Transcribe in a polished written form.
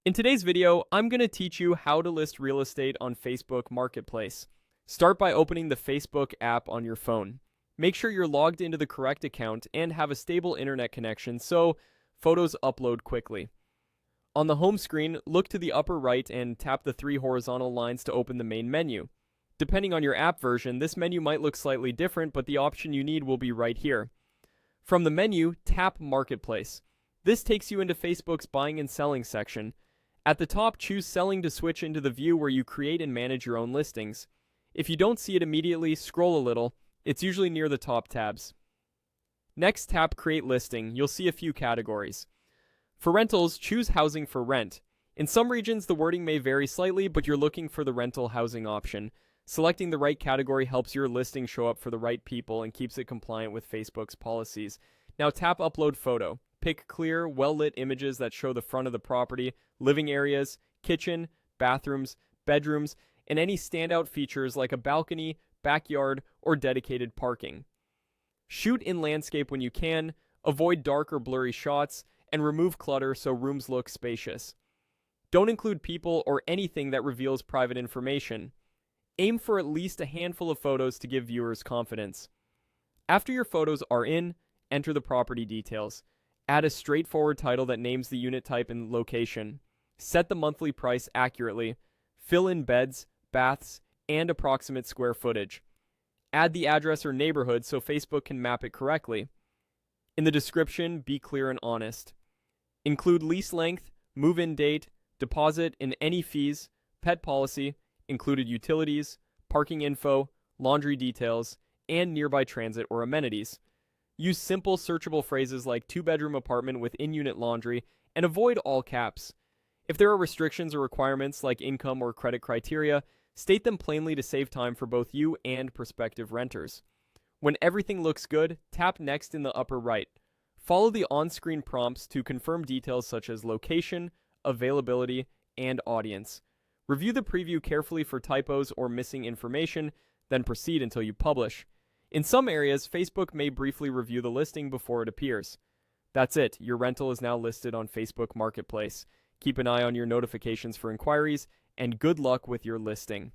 In today's video, I'm going to teach you how to list real estate on Facebook Marketplace. Start by opening the Facebook app on your phone. Make sure you're logged into the correct account and have a stable internet connection so photos upload quickly. On the home screen, look to the upper right and tap the three horizontal lines to open the main menu. Depending on your app version, this menu might look slightly different, but the option you need will be right here. From the menu, tap Marketplace. This takes you into Facebook's buying and selling section. At the top, choose Selling to switch into the view where you create and manage your own listings. If you don't see it immediately, scroll a little. It's usually near the top tabs. Next, tap Create Listing. You'll see a few categories. For rentals, choose Housing for Rent. In some regions, the wording may vary slightly, but you're looking for the rental housing option. Selecting the right category helps your listing show up for the right people and keeps it compliant with Facebook's policies. Now tap Upload Photo. Pick clear, well-lit images that show the front of the property, living areas, kitchen, bathrooms, bedrooms, and any standout features like a balcony, backyard, or dedicated parking. Shoot in landscape when you can, avoid dark or blurry shots, and remove clutter so rooms look spacious. Don't include people or anything that reveals private information. Aim for at least a handful of photos to give viewers confidence. After your photos are in, enter the property details. Add a straightforward title that names the unit type and location. Set the monthly price accurately. Fill in beds, baths, and approximate square footage. Add the address or neighborhood so Facebook can map it correctly. In the description, be clear and honest. Include lease length, move-in date, deposit and any fees, pet policy, included utilities, parking info, laundry details, and nearby transit or amenities. Use simple searchable phrases like two-bedroom apartment with in-unit laundry and avoid all caps. If there are restrictions or requirements like income or credit criteria, state them plainly to save time for both you and prospective renters. When everything looks good, tap Next in the upper right. Follow the on-screen prompts to confirm details such as location, availability, and audience. Review the preview carefully for typos or missing information, then proceed until you publish. In some areas, Facebook may briefly review the listing before it appears. That's it, your rental is now listed on Facebook Marketplace. Keep an eye on your notifications for inquiries, and good luck with your listing.